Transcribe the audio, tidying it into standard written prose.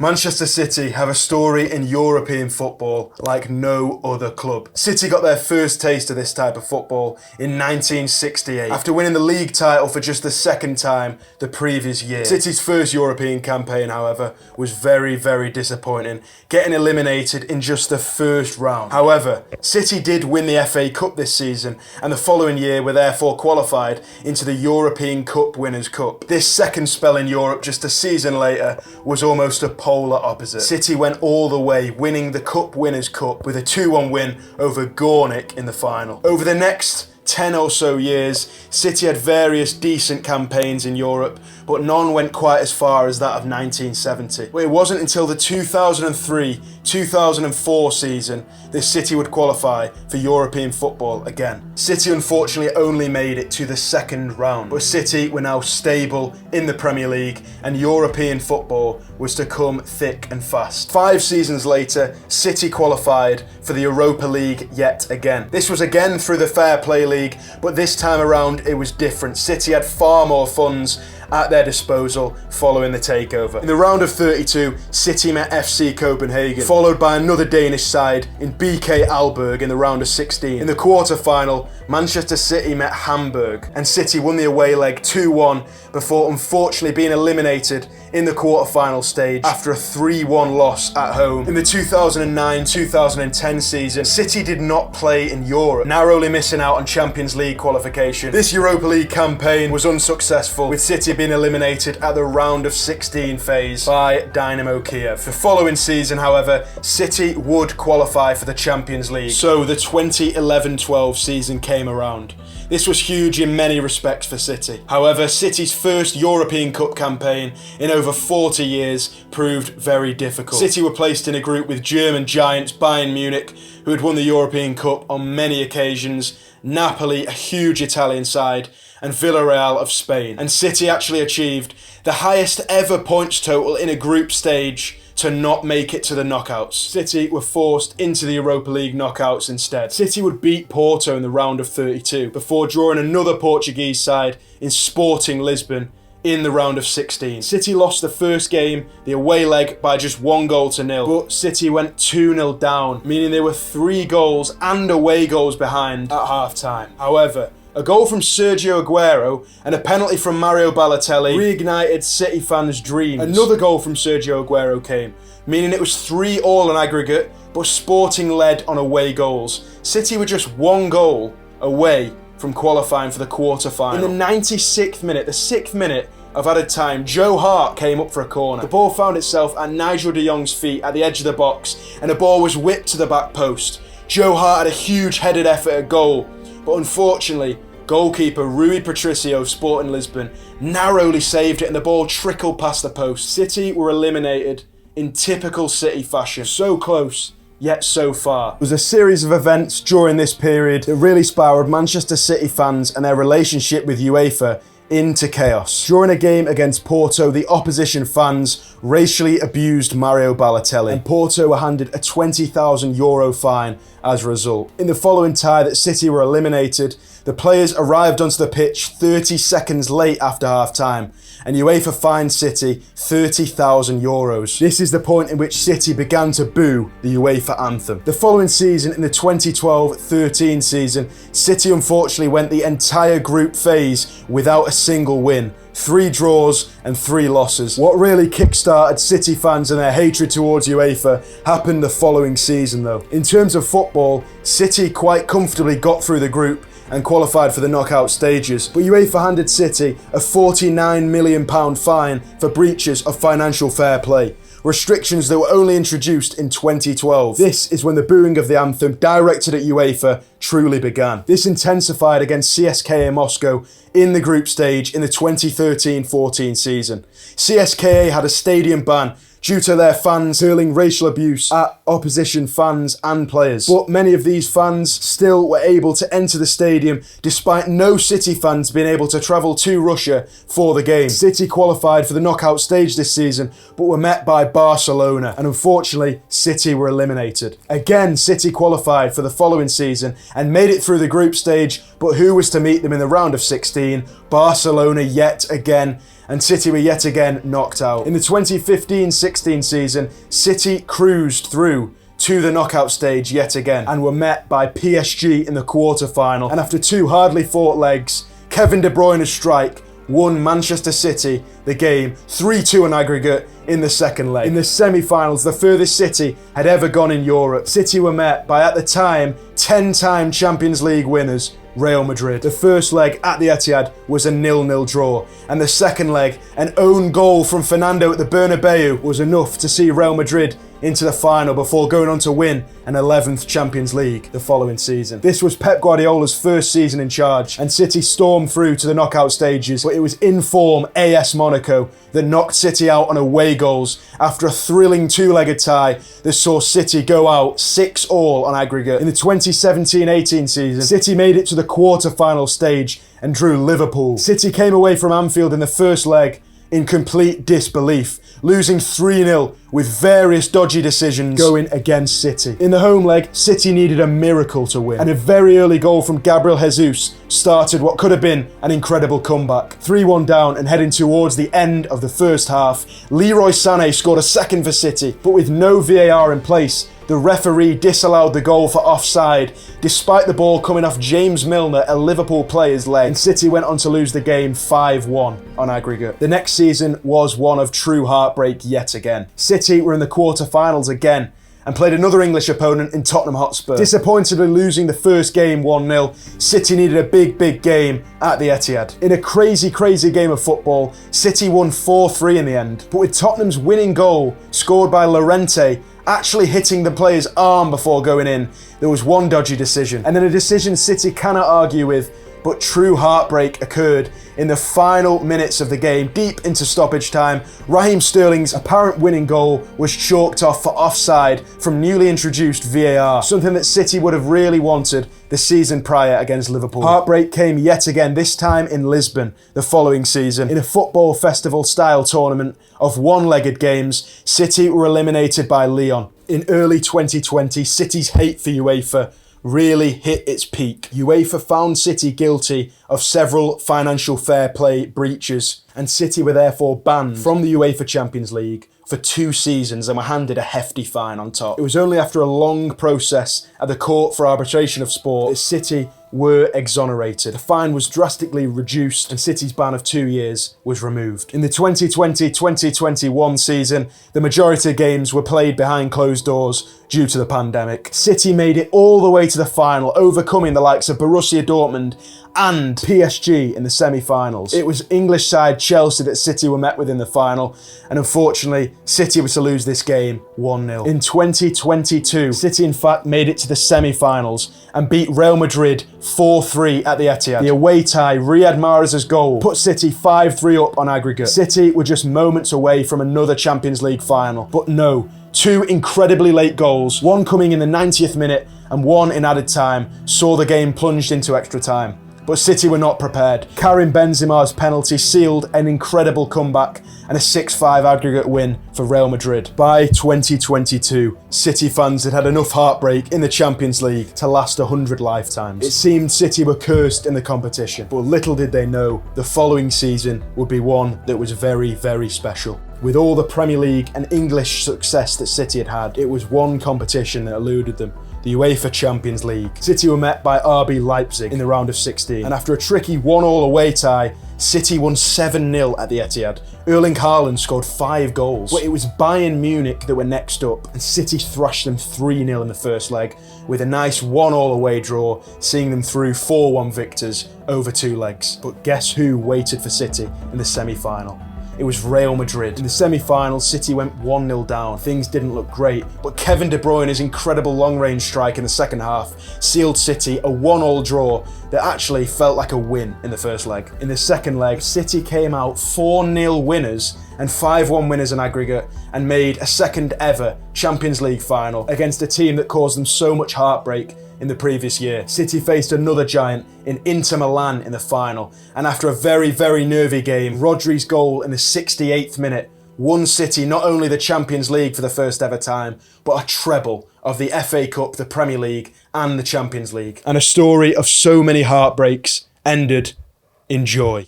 Manchester City have a story in European football like no other club. City got their first taste of this type of football in 1968 after winning the league title for just the second time the previous year. City's first European campaign, however, was very, very disappointing, getting eliminated in just the first round. However, City did win the FA Cup this season, and the following year were therefore qualified into the European Cup Winners' Cup. This second spell in Europe just a season later was almost a polar opposite. City went all the way, winning the Cup Winners' Cup with a 2-1 win over Gornik in the final. Over the next 10 or so years, City had various decent campaigns in Europe, but none went quite as far as that of 1970. But it wasn't until the 2003-2004 season that City would qualify for European football again. City unfortunately only made it to the second round, but City were now stable in the Premier League and European football was to come thick and fast. 5 seasons later, City qualified for the Europa League yet again. This was again through the Fair Play League, but this time around it was different. City had far more funds at their disposal following the takeover. In the round of 32, City met FC Copenhagen, followed by another Danish side in BK Aalborg in the round of 16. In the quarter-final, Manchester City met Hamburg, and City won the away leg 2-1 before unfortunately being eliminated in the quarter-final stage after a 3-1 loss at home. In the 2009-2010 season, City did not play in Europe, narrowly missing out on Champions League qualification. This Europa League campaign was unsuccessful, with City being eliminated at the round of 16 phase by Dynamo Kiev. The following season, however, City would qualify for the Champions League, so the 2011-12 season came around. This was huge in many respects for City. However, City's first European Cup campaign in over 40 years proved very difficult. City were placed in a group with German giants Bayern Munich, who had won the European Cup on many occasions, Napoli, a huge Italian side, and Villarreal of Spain. And City actually achieved the highest ever points total in a group stage to not make it to the knockouts. City were forced into the Europa League knockouts instead. City would beat Porto in the round of 32 before drawing another Portuguese side in Sporting Lisbon in the round of 16. City lost the first game, the away leg, by just 1-0, but City went 2-0 down, meaning they were 3 goals and away goals behind at half-time. However, a goal from Sergio Aguero and a penalty from Mario Balotelli reignited City fans' dreams. Another goal from Sergio Aguero came, meaning it was 3-3 on aggregate, but Sporting led on away goals. City were just 1 goal away from qualifying for the quarter-final. In the 96th minute, the 6th minute of added time, Joe Hart came up for a corner. The ball found itself at Nigel de Jong's feet at the edge of the box, and the ball was whipped to the back post. Joe Hart had a huge headed effort at goal, but unfortunately, goalkeeper Rui Patricio of Sporting Lisbon narrowly saved it and the ball trickled past the post. City were eliminated in typical City fashion. So close, yet so far. It was a series of events during this period that really spiraled Manchester City fans and their relationship with UEFA into chaos. During a game against Porto, the opposition fans racially abused Mario Balotelli, and Porto were handed a €20,000 fine as a result. In the following tie that City were eliminated, the players arrived onto the pitch 30 seconds late after half-time, and UEFA fined City €30,000. This is the point in which City began to boo the UEFA anthem. The following season, in the 2012-13 season, City unfortunately went the entire group phase without a single win. 3 draws and 3 losses. What really kickstarted City fans and their hatred towards UEFA happened the following season though. In terms of football, City quite comfortably got through the group and qualified for the knockout stages, but UEFA handed City a £49 million fine for breaches of financial fair play, restrictions that were only introduced in 2012. This is when the booing of the anthem directed at UEFA truly began. This intensified against CSKA Moscow in the group stage in the 2013-14 season. CSKA had a stadium ban due to their fans hurling racial abuse at opposition fans and players. But many of these fans still were able to enter the stadium despite no City fans being able to travel to Russia for the game. City qualified for the knockout stage this season, but were met by Barcelona, and unfortunately, City were eliminated. Again, City qualified for the following season and made it through the group stage, but who was to meet them in the round of 16? Barcelona yet again. and City were yet again knocked out. In the 2015-16 season, City cruised through to the knockout stage yet again and were met by PSG in the quarter-final. And after two hardly fought legs, Kevin De Bruyne's strike won Manchester City the game 3-2 on aggregate in the second leg. In the semi-finals, the furthest City had ever gone in Europe, City were met by, at the time, 10-time Champions League winners Real Madrid. The first leg at the Etihad was a 0-0 draw, and the second leg, an own goal from Fernando at the Bernabeu, was enough to see Real Madrid into the final before going on to win an 11th Champions League the following season. This was Pep Guardiola's first season in charge, and City stormed through to the knockout stages, but it was in form AS Monaco that knocked City out on away goals after a thrilling two-legged tie that saw City go out 6-all on aggregate. In the 2017-18 season, City made it to the quarter-final stage and drew Liverpool. City came away from Anfield in the first leg in complete disbelief, losing 3-0 with various dodgy decisions going against City. In the home leg, City needed a miracle to win, and a very early goal from Gabriel Jesus started what could have been an incredible comeback. 3-1 down and heading towards the end of the first half, Leroy Sané scored a second for City, but with no VAR in place, the referee disallowed the goal for offside, despite the ball coming off James Milner, a Liverpool player's leg, and City went on to lose the game 5-1 on aggregate. The next season was one of true heartbreak yet again. City were in the quarter-finals again, and played another English opponent in Tottenham Hotspur. Disappointedly losing the first game 1-0, City needed a big game at the Etihad. In a crazy game of football, City won 4-3 in the end, but with Tottenham's winning goal, scored by Llorente, actually hitting the player's arm before going in, there was one dodgy decision. And then a decision City cannot argue with, but true heartbreak occurred in the final minutes of the game, deep into stoppage time. Raheem Sterling's apparent winning goal was chalked off for offside from newly introduced VAR, something that City would have really wanted the season prior against Liverpool. Heartbreak came yet again, this time in Lisbon the following season. In a football festival style tournament of one-legged games, City were eliminated by Lyon. In early 2020, City's hate for UEFA really hit its peak. UEFA found City guilty of several financial fair play breaches, and City were therefore banned from the UEFA Champions League for 2 seasons and were handed a hefty fine on top. It was only after a long process at the Court for Arbitration of Sport that City were exonerated. The fine was drastically reduced and City's ban of 2 years was removed. In the 2020-2021 season, the majority of games were played behind closed doors due to the pandemic. City made it all the way to the final, overcoming the likes of Borussia Dortmund and PSG in the semi-finals. It was English side Chelsea that City were met with in the final, and unfortunately, City was to lose this game 1-0. In 2022, City in fact made it to the semi-finals and beat Real Madrid 4-3 at the Etihad. The away tie, Riyad Mahrez's goal, put City 5-3 up on aggregate. City were just moments away from another Champions League final, but no. 2 incredibly late goals, one coming in the 90th minute and one in added time, saw the game plunged into extra time. But City were not prepared. Karim Benzema's penalty sealed an incredible comeback and a 6-5 aggregate win for Real Madrid. By 2022, City fans had had enough heartbreak in the Champions League to last 100 lifetimes. It seemed City were cursed in the competition, but little did they know the following season would be one that was very special. With all the Premier League and English success that City had had, it was one competition that eluded them: the UEFA Champions League. City were met by RB Leipzig in the round of 16, and after a tricky 1-1 away tie, City won 7-0 at the Etihad. Erling Haaland scored 5 goals, but it was Bayern Munich that were next up, and City thrashed them 3-0 in the first leg, with a nice 1-1 away draw, seeing them through 4-1 victors over 2 legs. But guess who waited for City in the semi-final? It was Real Madrid. In the semi-finals, City went 1-0 down. Things didn't look great, but Kevin De Bruyne's incredible long-range strike in the second half sealed City a 1-1 draw that actually felt like a win in the first leg. In the second leg, City came out 4-0 winners and 5-1 winners in aggregate and made a second ever Champions League final against a team that caused them so much heartbreak in the previous year. City faced another giant in Inter Milan in the final, and after a very nervy game, Rodri's goal in the 68th minute won City not only the Champions League for the first ever time, but a treble of the FA Cup, the Premier League and the Champions League. And a story of so many heartbreaks ended in joy.